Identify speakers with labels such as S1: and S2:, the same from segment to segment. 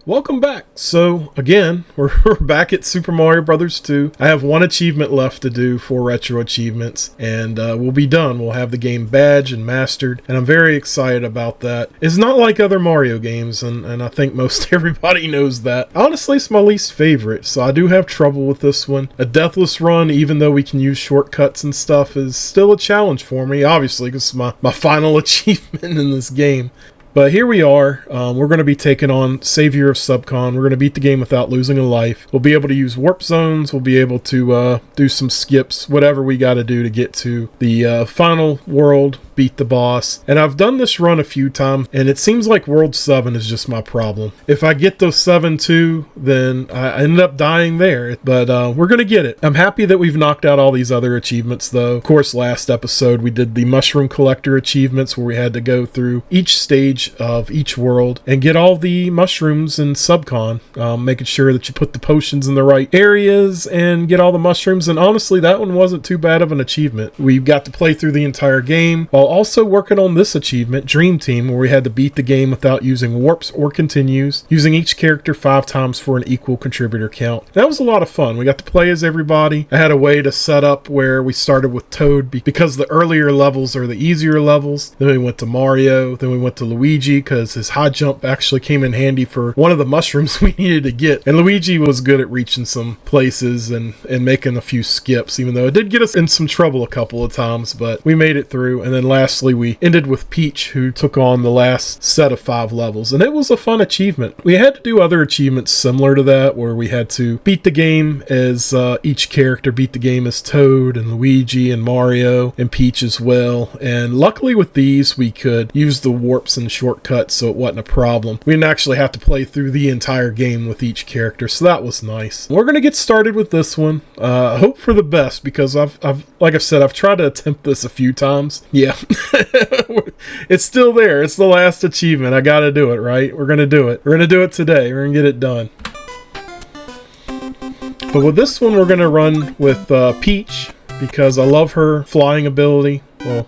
S1: Welcome back. So again, we're back at Super Mario Brothers 2. I have one achievement left to do for retro achievements, and we'll be done. We'll have the game badged and mastered, and I'm very excited about that. It's not like other Mario games, and I think most everybody knows that. Honestly, it's my least favorite, so I do have trouble with this one. A deathless run, even though we can use shortcuts and stuff, is still a challenge for me, obviously, because it's my final achievement in this game. But here we are. We're going to be taking on Savior of Subcon. We're going to beat the game without losing a life. We'll be able to use warp zones. We'll be able to do some skips, whatever we got to do to get to the final world, beat the boss. And I've done this run a few times, and it seems like World 7 is just my problem. If I get those 7 too, then I end up dying there. But we're going to get it. I'm happy that we've knocked out all these other achievements, though. Of course, last episode we did the Mushroom Collector achievements, where we had to go through each stage of each world and get all the mushrooms in Subcon, making sure that you put the potions in the right areas and get all the mushrooms. And honestly, that one wasn't too bad of an achievement. We got to play through the entire game while also working on this achievement, Dream Team, where we had to beat the game without using warps or continues, using each character 5 times for an equal contributor count. That was a lot of fun. We got to play as everybody. I had a way to set up where we started with Toad because the earlier levels are the easier levels. Then we went to Mario. Then we went to Luigi, because his high jump actually came in handy for one of the mushrooms we needed to get. And Luigi was good at reaching some places and making a few skips, even though it did get us in some trouble a couple of times, but we made it through. And then lastly, we ended with Peach, who took on the last set of 5 levels. And it was a fun achievement. We had to do other achievements similar to that, where we had to beat the game as each character, beat the game as Toad and Luigi and Mario and Peach as well. And luckily with these, we could use the warps and shortcuts, so it wasn't a problem. We didn't actually have to play through the entire game with each character, so that was nice. We're gonna get started with this one. Hope for the best, because I've like I said, I've tried to attempt this a few times. Yeah, it's still there. It's the last achievement. I gotta do it, right? We're gonna do it. We're gonna do it today. We're gonna get it done. But with this one, we're gonna run with Peach, because I love her flying ability. Well,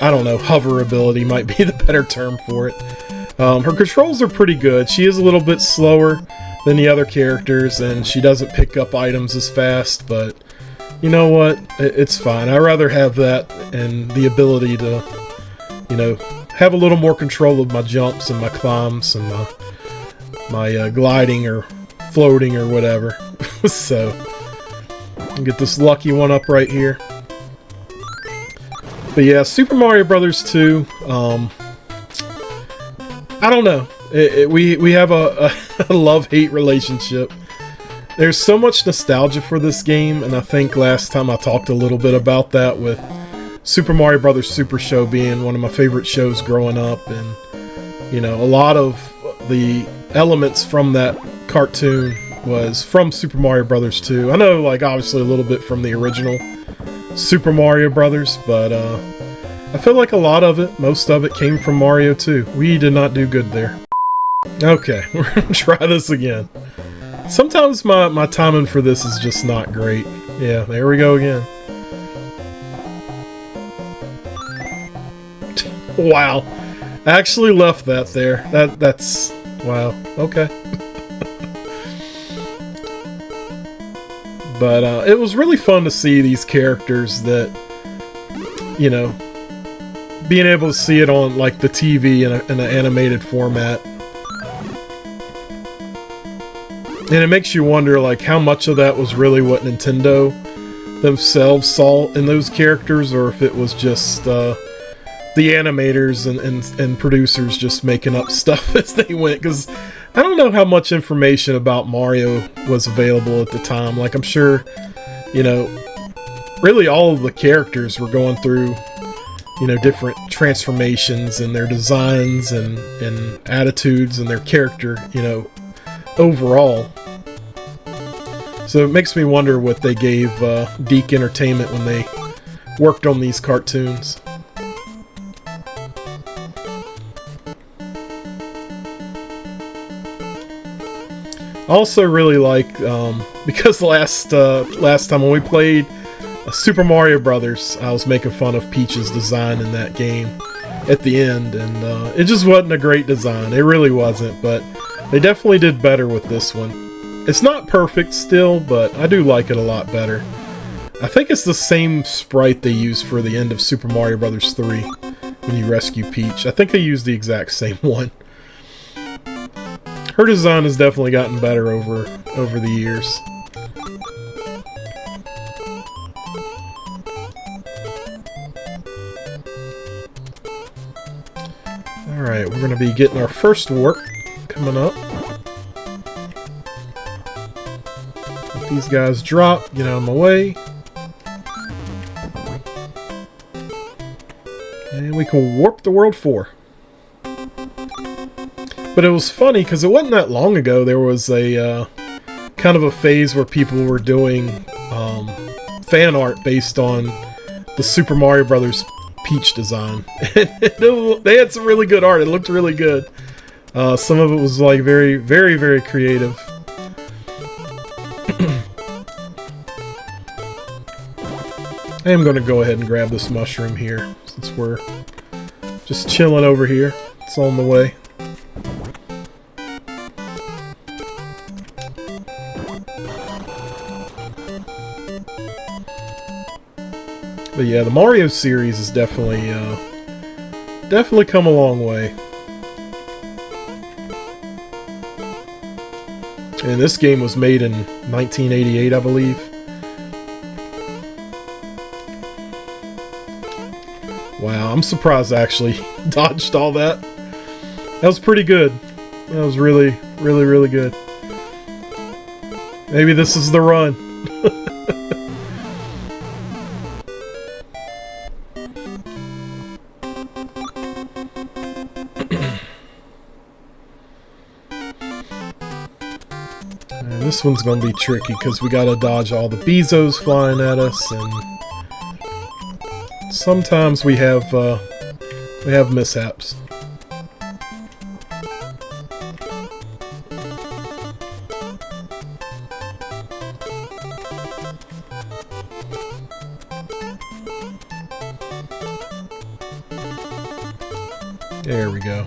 S1: I don't know, hover ability might be the better term for it. Her controls are pretty good. She is a little bit slower than the other characters, and she doesn't pick up items as fast, but you know what? It's fine. I'd rather have that and the ability to, you know, have a little more control of my jumps and my climbs and my gliding or floating or whatever. So, I'll get this lucky one up right here. But yeah, Super Mario Brothers 2, I don't know. We have a love-hate relationship. There's so much nostalgia for this game, and I think last time I talked a little bit about that with Super Mario Brothers Super Show being one of my favorite shows growing up, and you know, a lot of the elements from that cartoon was from Super Mario Brothers 2. I know, like, obviously a little bit from the original Super Mario Brothers, but I feel like a lot of it, most of it, came from Mario 2. We did not do good there. Okay, we're gonna try this again. Sometimes my timing for this is just not great. Yeah, there we go again. Wow, I actually left that there. That's wow. Okay. But it was really fun to see these characters that, you know, being able to see it on like the TV in an animated format. And it makes you wonder, like, how much of that was really what Nintendo themselves saw in those characters, or if it was just the animators and producers just making up stuff as they went. Because I don't know how much information about Mario was available at the time. Like, I'm sure, you know, really all of the characters were going through, you know, different transformations and their designs and attitudes and their character, you know, overall. So it makes me wonder what they gave Deke Entertainment when they worked on these cartoons. I also really like, because last time when we played Super Mario Brothers, I was making fun of Peach's design in that game at the end, and it just wasn't a great design. It really wasn't, but They definitely did better with this one. It's not perfect still, but I do like it a lot better. I think it's the same sprite they used for the end of Super Mario Bros. 3 when you rescue Peach. I think they used the exact same one. Her design has definitely gotten better over the years. Alright, we're going to be getting our first warp coming up. Let these guys drop, get out of my way. And we can warp to World 4. But it was funny, because it wasn't that long ago, there was a kind of a phase where people were doing fan art based on the Super Mario Bros. Peach design. They had some really good art. It looked really good. Some of it was like very, very, very creative. I am going to go ahead and grab this mushroom here, since we're just chilling over here. It's on the way. But yeah, the Mario series has definitely come a long way. And this game was made in 1988, I believe. Wow, I'm surprised I actually dodged all that. That was pretty good. That was really, really, really good. Maybe this is the run. This one's going to be tricky because we got to dodge all the Bezos flying at us, and sometimes we have mishaps. There we go.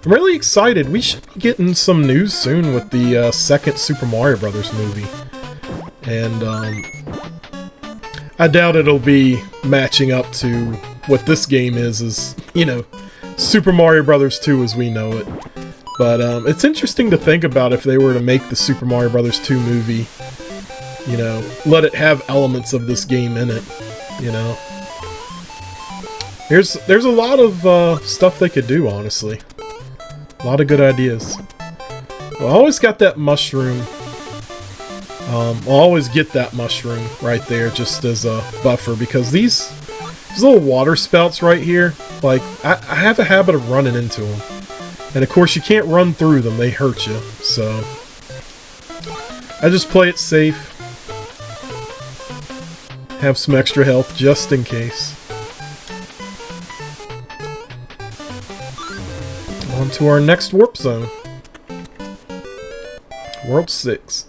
S1: I'm really excited. We should be getting some news soon with the second Super Mario Bros. Movie. And I doubt it'll be matching up to what this game is, you know, Super Mario Bros. 2 as we know it. But it's interesting to think about if they were to make the Super Mario Bros. 2 movie, you know, let it have elements of this game in it, you know. There's a lot of stuff they could do, honestly. A lot of good ideas. Well, I always got that mushroom. I'll always get that mushroom right there just as a buffer, because these little water spouts right here, like, I have a habit of running into them. And of course you can't run through them, they hurt you. So I just play it safe. Have some extra health just in case. On to our next warp zone. World 6.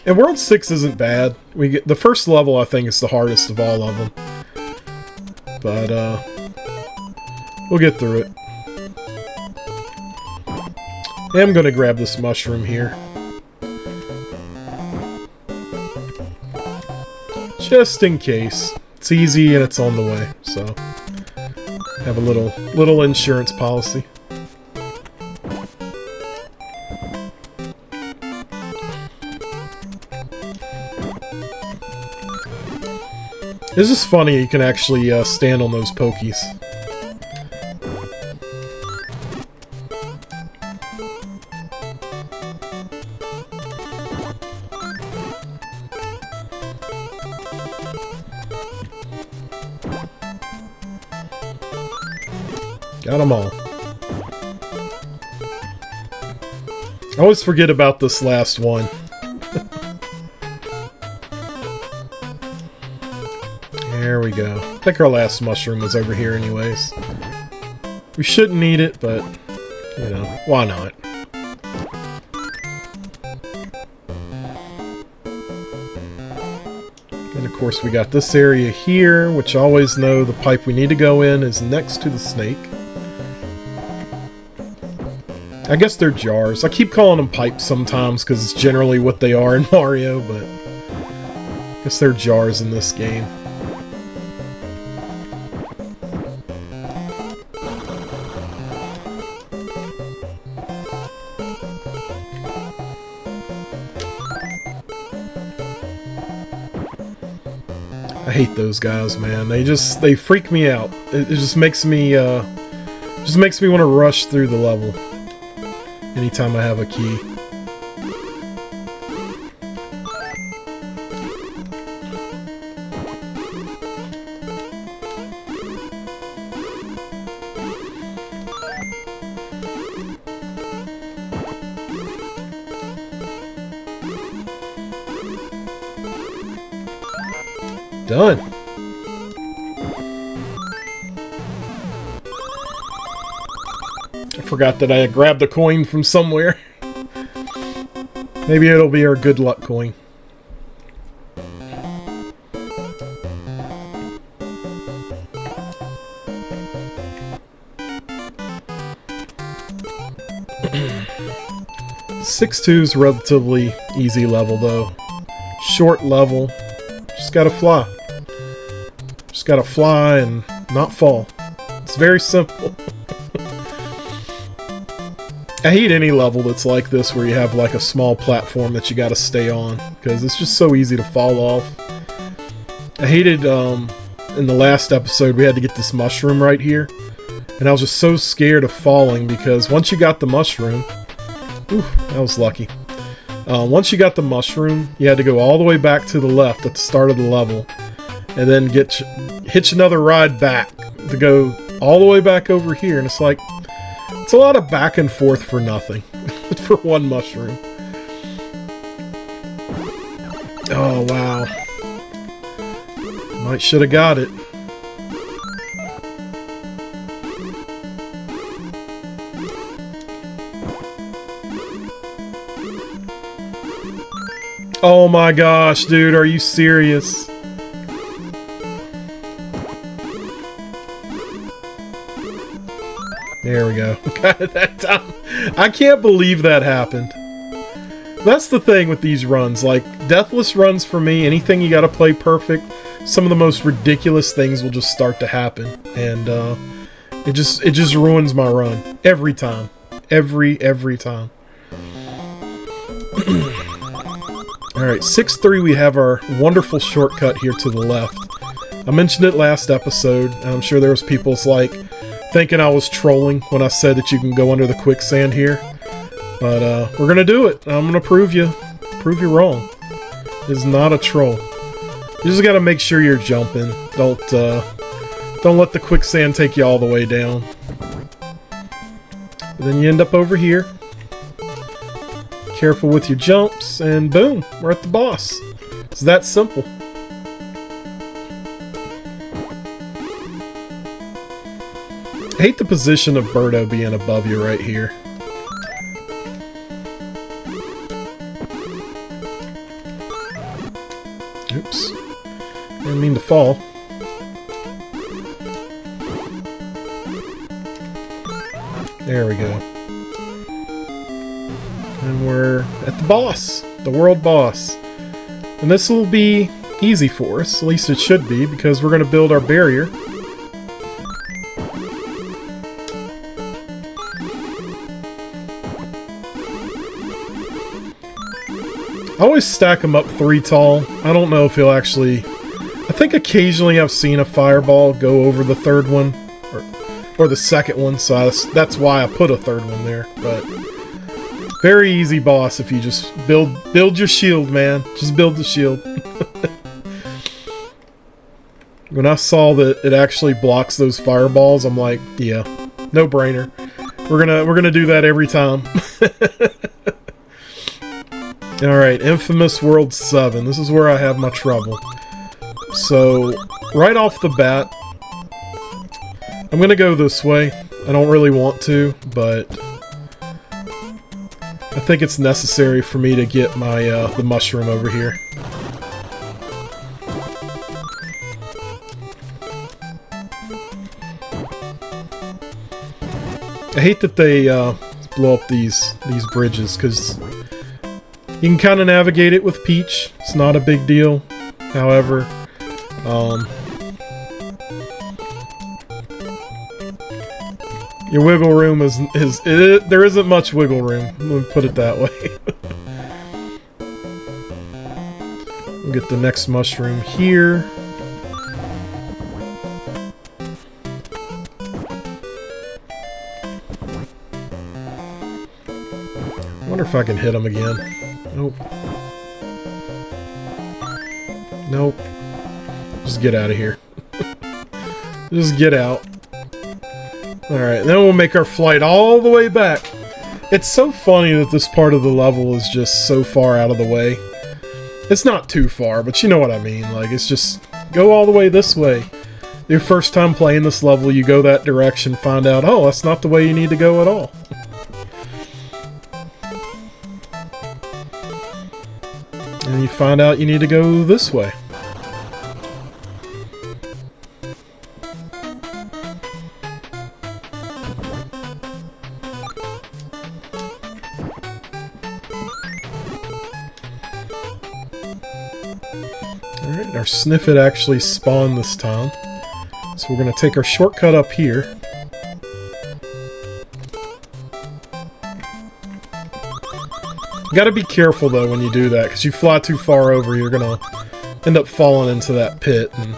S1: And World 6 isn't bad. We get the first level, I think, is the hardest of all of them. But we'll get through it. And I'm gonna grab this mushroom here. Just in case. It's easy and it's on the way, so have a little insurance policy. It's just funny you can actually stand on those pokies. Got them all. I always forget about this last one. There we go. I think our last mushroom was over here anyways. We shouldn't need it, but, you know, why not? And of course we got this area here, which I always know the pipe we need to go in is next to the snake. I guess they're jars. I keep calling them pipes sometimes because it's generally what they are in Mario, but I guess they're jars in this game. I hate those guys, man. They freak me out. It just makes me want to rush through the level anytime I have a key. Done. I forgot that I had grabbed a coin from somewhere. Maybe it'll be our good luck coin. Six 2's relatively easy level though. Short level. Just gotta fly. Just gotta fly and not fall. It's very simple. I hate any level that's like this where you have like a small platform that you gotta stay on, because it's just so easy to fall off. I hated, in the last episode we had to get this mushroom right here, and I was just so scared of falling because once you got the mushroom... Ooh, that was lucky. Once you got the mushroom, you had to go all the way back to the left at the start of the level, and then hitch another ride back to go all the way back over here, and it's like, it's a lot of back and forth for nothing. For one mushroom. Oh, wow. Might should have got it. Oh my gosh, dude, are you serious? There we go. Got it that time. I can't believe that happened. That's the thing with these runs. Like, deathless runs for me, anything you gotta play perfect, some of the most ridiculous things will just start to happen. And, it just ruins my run. Every time. Every time. Alright, 6-3, we have our wonderful shortcut here to the left. I mentioned it last episode, and I'm sure there was people like thinking I was trolling when I said that you can go under the quicksand here. But we're gonna do it. I'm gonna prove you wrong. It's not a troll. You just gotta make sure you're jumping. Don't let the quicksand take you all the way down. And then you end up over here. Careful with your jumps, and boom, we're at the boss. It's that simple. I hate the position of Birdo being above you right here. Oops. Didn't mean to fall. There we go. And we're at the boss, the world boss. And this will be easy for us, at least it should be, because we're going to build our barrier. I always stack them up 3 tall. I don't know if he'll actually... I think occasionally I've seen a fireball go over the 3rd one, or the 2nd one, so that's why I put a 3rd one there, but... Very easy boss if you just build your shield, man. Just build the shield. When I saw that it actually blocks those fireballs, I'm like, yeah, no brainer. We're gonna do that every time. Alright, Infamous World 7. This is where I have my trouble. So, right off the bat, I'm gonna go this way. I don't really want to, but I think it's necessary for me to get my the mushroom over here. I hate that they blow up these bridges, because you can kind of navigate it with Peach. It's not a big deal. However, your wiggle room there isn't much wiggle room. Let me put it that way. We'll get the next mushroom here. I wonder if I can hit him again. Nope. Nope. Just get out of here. Just get out. Alright, then we'll make our flight all the way back. It's so funny that this part of the level is just so far out of the way. It's not too far, but you know what I mean. Like, it's just, go all the way this way. Your first time playing this level, you go that direction, find out, oh, that's not the way you need to go at all. And you find out you need to go this way. Alright, our Sniffit actually spawned this time. So we're going to take our shortcut up here. You gotta be careful though when you do that, because you fly too far over, you're gonna end up falling into that pit, and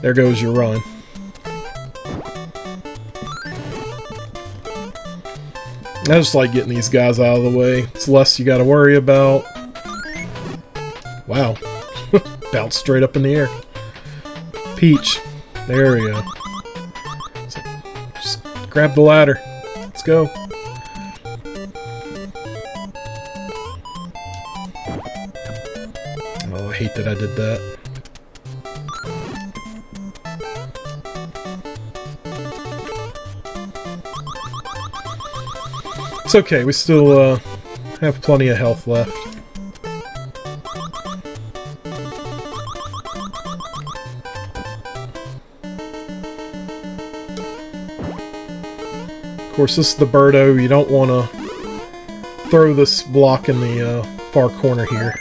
S1: there goes your run. I just like getting these guys out of the way. It's less you gotta worry about. Wow. Bounce straight up in the air. Peach. There we go. So, just grab the ladder. Let's go. Oh, I hate that I did that. It's okay, we still have plenty of health left. Of course, this is the Birdo. You don't want to throw this block in the far corner here.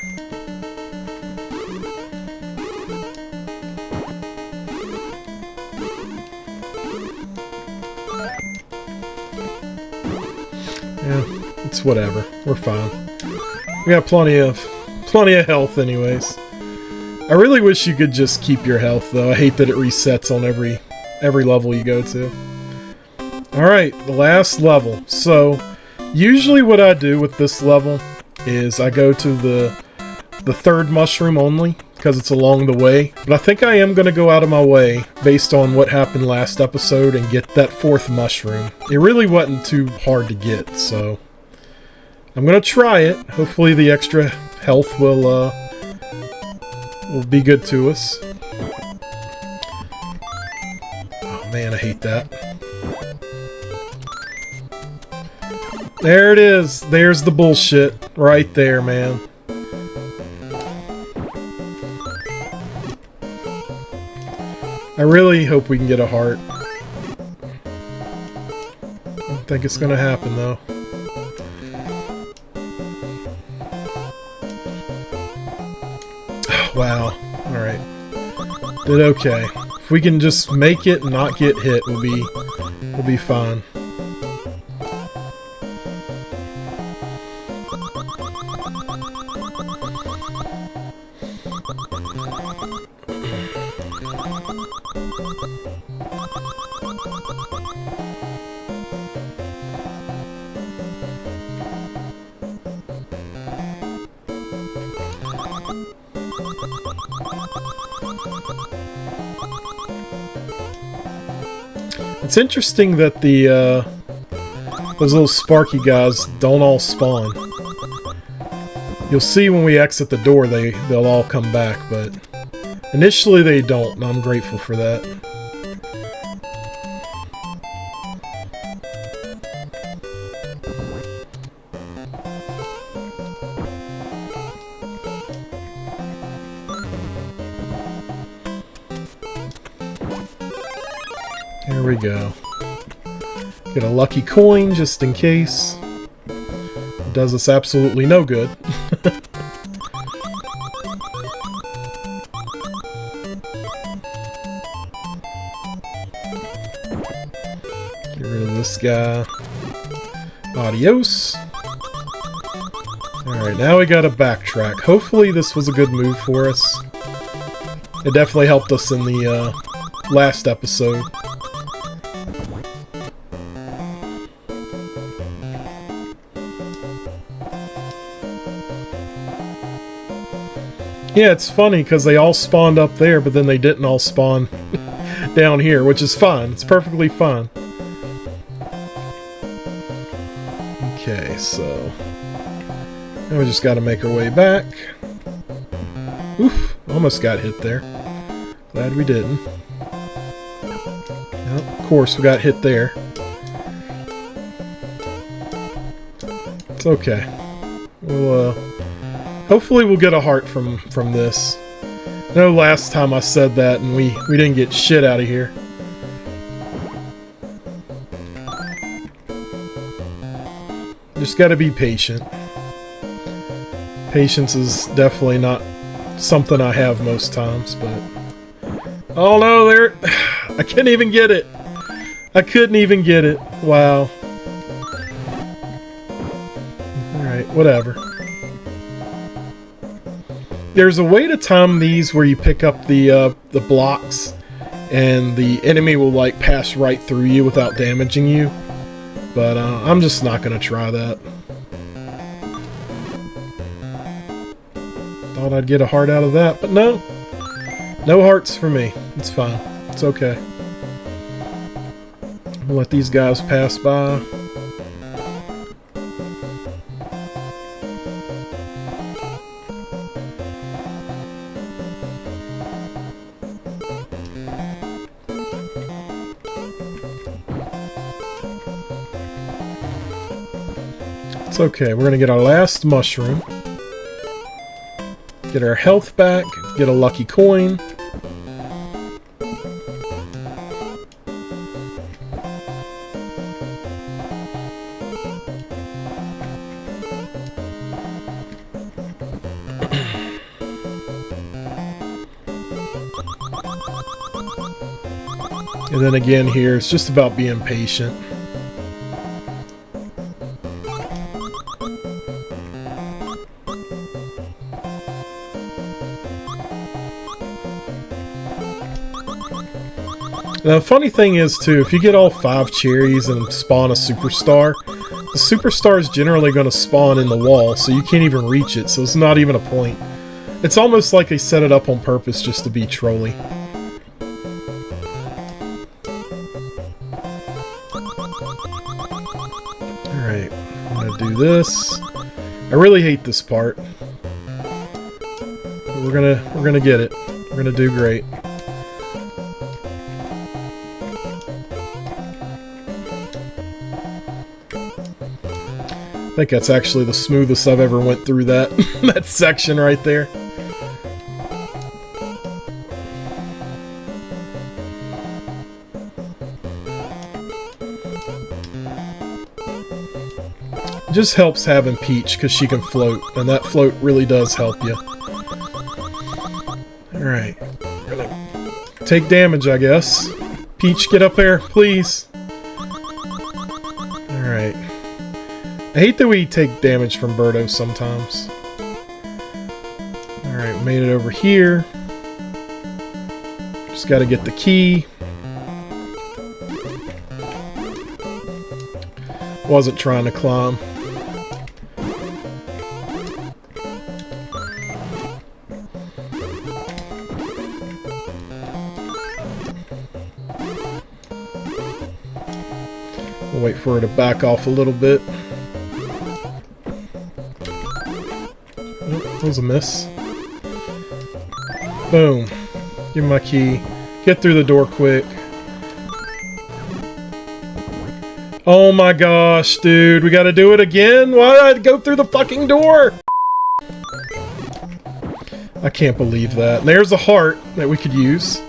S1: Yeah, it's whatever. We're fine. We got plenty of health anyways. I really wish you could just keep your health though. I hate that it resets on every level you go to. Alright, the last level. So, usually what I do with this level is I go to the third mushroom only, because it's along the way. But I think I am going to go out of my way, based on what happened last episode, and get that fourth mushroom. It really wasn't too hard to get, so I'm going to try it. Hopefully the extra health will be good to us. Oh man, I hate that. There it is. There's the bullshit. Right there, man. I really hope we can get a heart. I don't think it's gonna happen, though. Wow. Alright. Did okay. If we can just make it and not get hit, we'll be fine. It's interesting that those little sparky guys don't all spawn. You'll see when we exit the door they'll all come back, but initially they don't, and I'm grateful for that. There we go. Get a lucky coin just in case. It does us absolutely no good. Get rid of this guy. Adios. Alright, now we gotta backtrack. Hopefully this was a good move for us. It definitely helped us in the last episode. Yeah, it's funny because they all spawned up there, but then they didn't all spawn down here, which is fine. It's perfectly fine. Okay, so now we just got to make our way back. Oof, almost got hit there. Glad we didn't. Well, of course, we got hit there. It's okay. We'll, hopefully we'll get a heart from this. I know last time I said that and we didn't get shit out of here. Just gotta be patient. Patience is definitely not something I have most times, but... Oh no, there... I couldn't even get it! I couldn't even get it. Wow. Alright, whatever. There's a way to time these where you pick up the blocks and the enemy will like pass right through you without damaging you. But I'm just not going to try that. Thought I'd get a heart out of that, but no. No hearts for me. It's fine. It's okay. I'll let these guys pass by. It's okay. We're going to get our last mushroom. Get our health back. Get a lucky coin. And then again here, it's just about being patient. Now, the funny thing is, too, if you get all 5 cherries and spawn a superstar, the superstar is generally going to spawn in the wall, so you can't even reach it, so it's not even a point. It's almost like they set it up on purpose just to be trolly. Alright, I'm going to do this. I really hate this part. But we're gonna get it. We're going to do great. I think that's actually the smoothest I've ever went through that that section right there. It just helps having Peach because she can float, and that float really does help you. Alright. We're gonna take damage, I guess. Peach, get up there, please. Alright. I hate that we take damage from Birdo sometimes. Alright, made it over here. Just gotta get the key. Wasn't trying to climb. We'll wait for her to back off a little bit. That was a miss. Boom. Give me my key. Get through the door quick. Oh my gosh, dude. We gotta do it again? Why did I go through the fucking door? I can't believe that. There's a heart that we could use.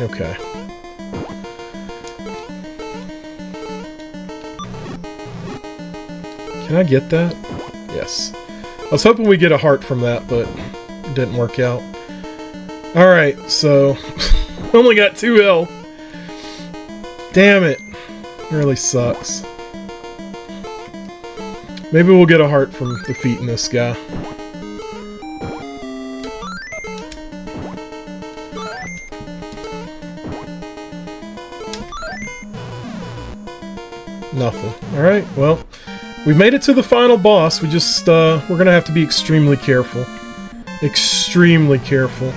S1: Okay. Can I get that? Yes. I was hoping we get a heart from that, but it didn't work out. Alright, so... only got 2 health. Damn it. Really sucks. Maybe we'll get a heart from defeating this guy. Nothing. Alright, well, we made it to the final boss. We just, we're gonna have to be extremely careful. Extremely careful.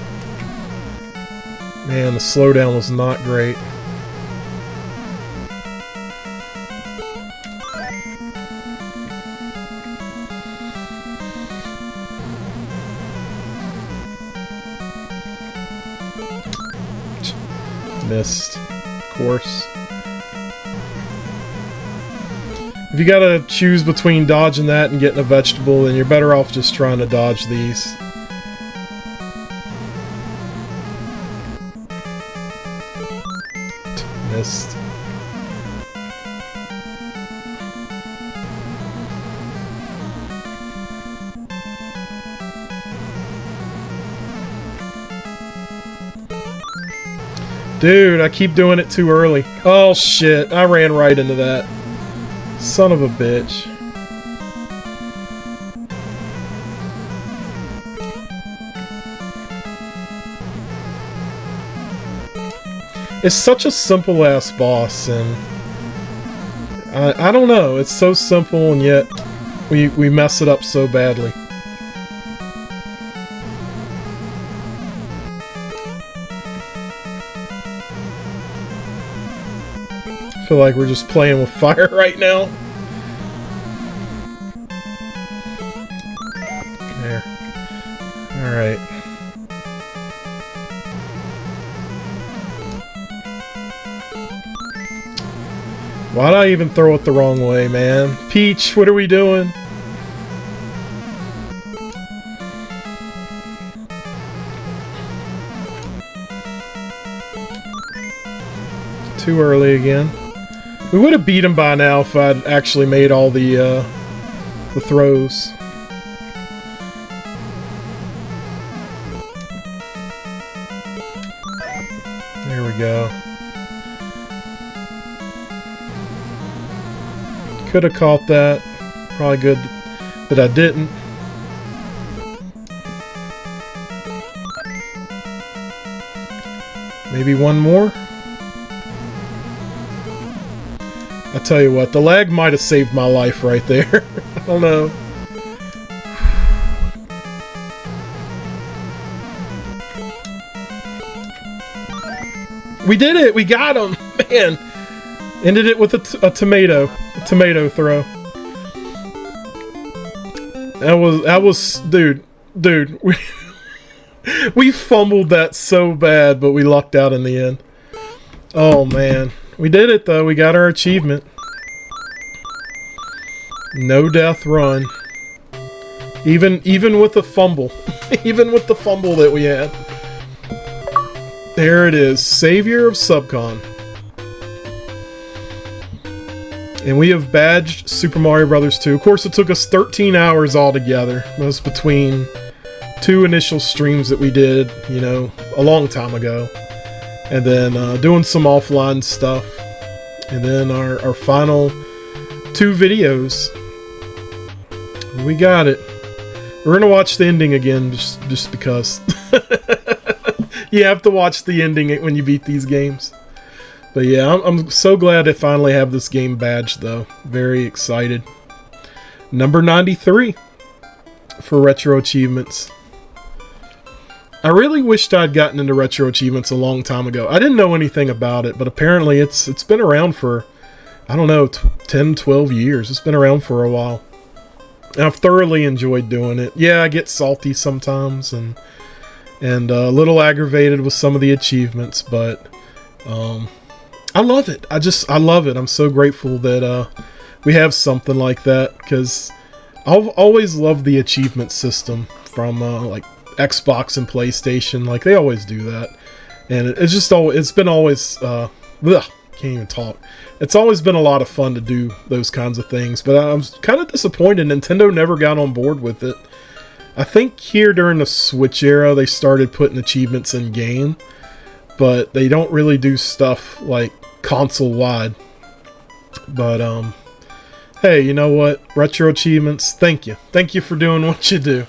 S1: Man, the slowdown was not great. Missed, of course. If you gotta choose between dodging that and getting a vegetable, then you're better off just trying to dodge these. Missed. Dude, I keep doing it too early. Oh shit, I ran right into that. Son of a bitch. It's such a simple ass boss, and I don't know, it's so simple and yet we mess it up so badly. I feel like we're just playing with fire right now. There. Alright. Why'd I even throw it the wrong way, man? Peach, what are we doing? Too early again. We would have beat him by now if I'd actually made all the throws. There we go. Could have caught that. Probably good that I didn't. Maybe one more? I tell you what, the lag might have saved my life right there. I don't know. We did it! We got him! Man! Ended it with a tomato. A tomato throw. That was... Dude. We fumbled that so bad, but we lucked out in the end. Oh, man. We did it, though. We got our achievement. No death run. Even with the fumble. Even with the fumble that we had. There it is. Savior of Subcon. And we have badged Super Mario Bros. 2. Of course, it took us 13 hours altogether. That was between 2 initial streams that we did, you know, a long time ago. And then doing some offline stuff. And then our final 2 videos. We got it. We're gonna watch the ending again, just because. You have to watch the ending when you beat these games. But yeah, I'm so glad to finally have this game badged, though. Very excited. Number 93 for Retro Achievements. I really wished I'd gotten into Retro Achievements a long time ago. I didn't know anything about it, but apparently it's been around for, I don't know, 10, 12 years. It's been around for a while. And I've thoroughly enjoyed doing it. Yeah, I get salty sometimes and a little aggravated with some of the achievements, but I love it. I love it. I'm so grateful that we have something like that, because I've always loved the achievement system from like Xbox and PlayStation. Like, they always do that. And it's just it's been always can't even talk. It's always been a lot of fun to do those kinds of things, but I'm kind of disappointed Nintendo never got on board with it. I think here during the Switch era they started putting achievements in game, but they don't really do stuff like console wide. But hey, you know what? Retro achievements, thank you for doing what you do.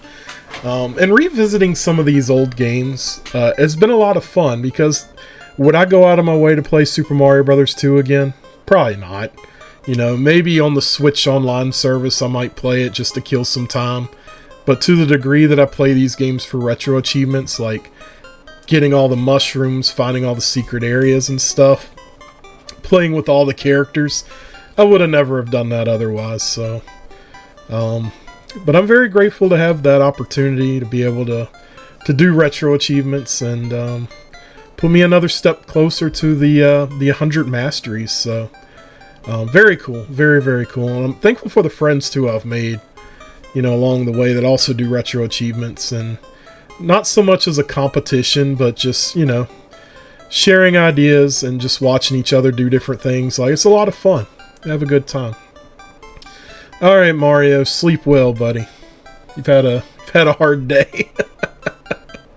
S1: And revisiting some of these old games has been a lot of fun, because would I go out of my way to play Super Mario Bros. 2 again? Probably not. You know, maybe on the Switch Online service I might play it just to kill some time. But to the degree that I play these games for retro achievements, like getting all the mushrooms, finding all the secret areas and stuff, playing with all the characters, I would have never have done that otherwise. So, but I'm very grateful to have that opportunity to be able to do retro achievements, and put me another step closer to the 100 masteries. So very cool, very, very cool. And I'm thankful for the friends too I've made, you know, along the way that also do retro achievements, and not so much as a competition, but just, you know, sharing ideas and just watching each other do different things. Like, it's a lot of fun. Have a good time. All right, Mario, sleep well, buddy. You've had a hard day.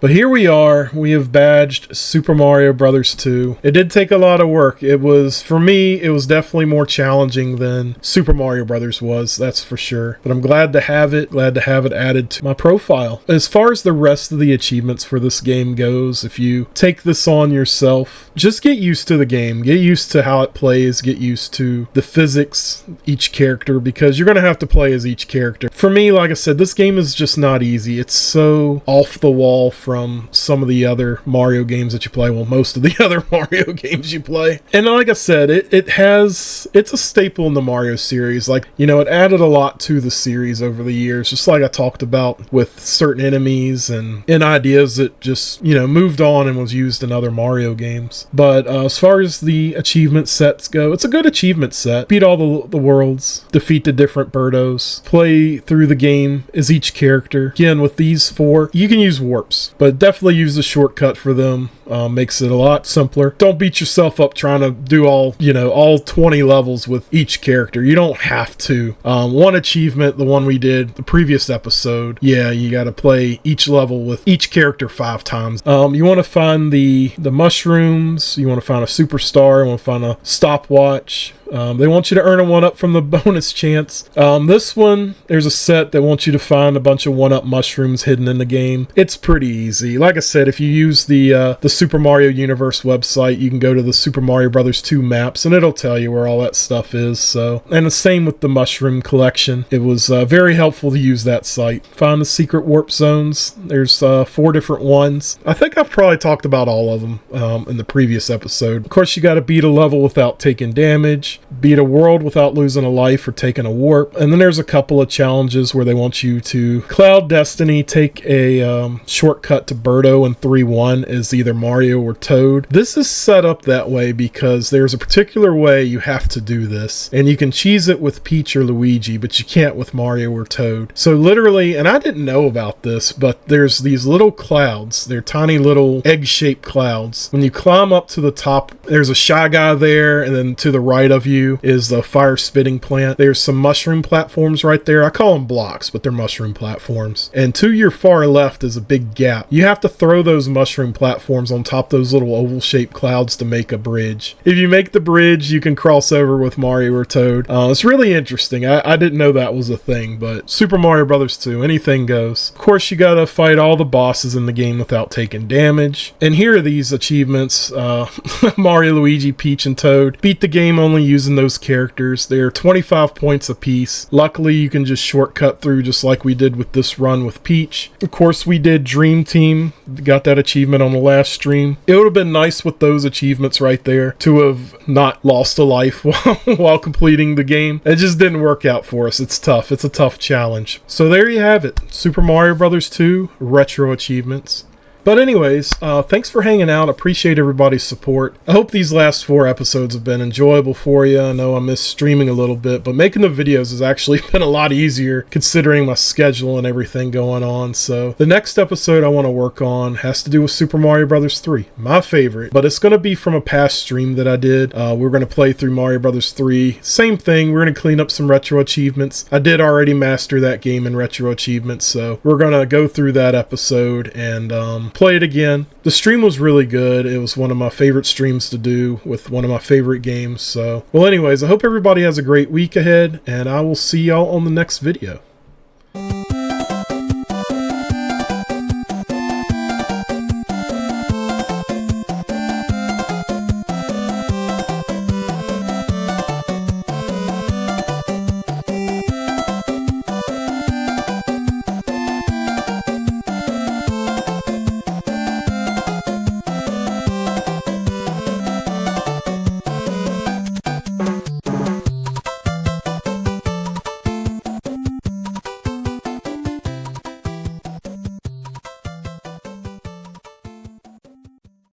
S1: But here we are. We have badged Super Mario Bros. 2. It did take a lot of work. It was, for me, it was definitely more challenging than Super Mario Bros. Was, that's for sure. But I'm glad to have it. Glad to have it added to my profile. As far as the rest of the achievements for this game goes, if you take this on yourself, just get used to the game. Get used to how it plays. Get used to the physics, each character, because you're going to have to play as each character. For me, like I said, this game is just not easy. It's so off the wall from some of the other Mario games that you play. Well, most of the other Mario games you play. And like I said, it's a staple in the Mario series. Like, you know, it added a lot to the series over the years, just like I talked about with certain enemies and ideas that just, you know, moved on and was used in other Mario games. But as far as the achievement sets go, it's a good achievement set. Beat all the worlds, defeat the different Birdos, play through the game as each character. Again, with these 4, you can use warps, but definitely use the shortcut for them. Makes it a lot simpler. Don't beat yourself up trying to do all 20 levels with each character. You don't have to. One achievement, the one we did the previous episode, yeah, you got to play each level with each character 5 times. You want to find the mushrooms. You want to find a superstar. You want to find a stopwatch. They want you to earn a 1-up from the bonus chance. This one, there's a set that wants you to find a bunch of 1-up mushrooms hidden in the game. It's pretty easy. Like I said, if you use the Super Mario Universe website, you can go to the Super Mario Bros. 2 maps, and it'll tell you where all that stuff is. So, and the same with the mushroom collection. It was very helpful to use that site. Find the secret warp zones. There's 4 different ones. I think I've probably talked about all of them in the previous episode. Of course, you got to beat a level without taking damage, beat a world without losing a life or taking a warp, and then there's a couple of challenges where they want you to Cloud Destiny, take a shortcut to Birdo in 3-1 as either Mario or Toad. This is set up that way because there's a particular way you have to do this, and you can cheese it with Peach or Luigi, but you can't with Mario or Toad. So literally, and I didn't know about this, but there's these little clouds. They're tiny little egg-shaped clouds. When you climb up to the top, there's a Shy Guy there, and then to the right of you is the fire spitting plant. There's some mushroom platforms right there. I call them blocks, but they're mushroom platforms. And to your far left is a big gap. You have to throw those mushroom platforms on top of those little oval-shaped clouds to make a bridge. If you make the bridge, you can cross over with Mario or Toad. It's really interesting. I didn't know that was a thing, but Super Mario Bros. 2, anything goes. Of course, you gotta fight all the bosses in the game without taking damage. And here are these achievements. Mario, Luigi, Peach, and Toad. Beat the game only using those characters. They're 25 points apiece. Luckily, you can just shortcut through just like we did with this run with Peach. Of course, we did Dream Team. Got that achievement on the last stream. It would have been nice with those achievements right there to have not lost a life while completing the game. It just didn't work out for us. It's tough. It's a tough challenge. So there you have it. Super Mario Bros. 2 Retro Achievements. But anyways, thanks for hanging out. Appreciate everybody's support. I hope these last 4 episodes have been enjoyable for you. I know I miss streaming a little bit, but making the videos has actually been a lot easier considering my schedule and everything going on. So the next episode I want to work on has to do with Super Mario Bros. 3, my favorite, but it's going to be from a past stream that I did. We're going to play through Mario Bros. 3. Same thing, we're going to clean up some retro achievements. I did already master that game in retro achievements, so we're going to go through that episode and play it again. The stream was really good. It was one of my favorite streams to do with one of my favorite games. So, well anyways, I hope everybody has a great week ahead, and I will see y'all on the next video.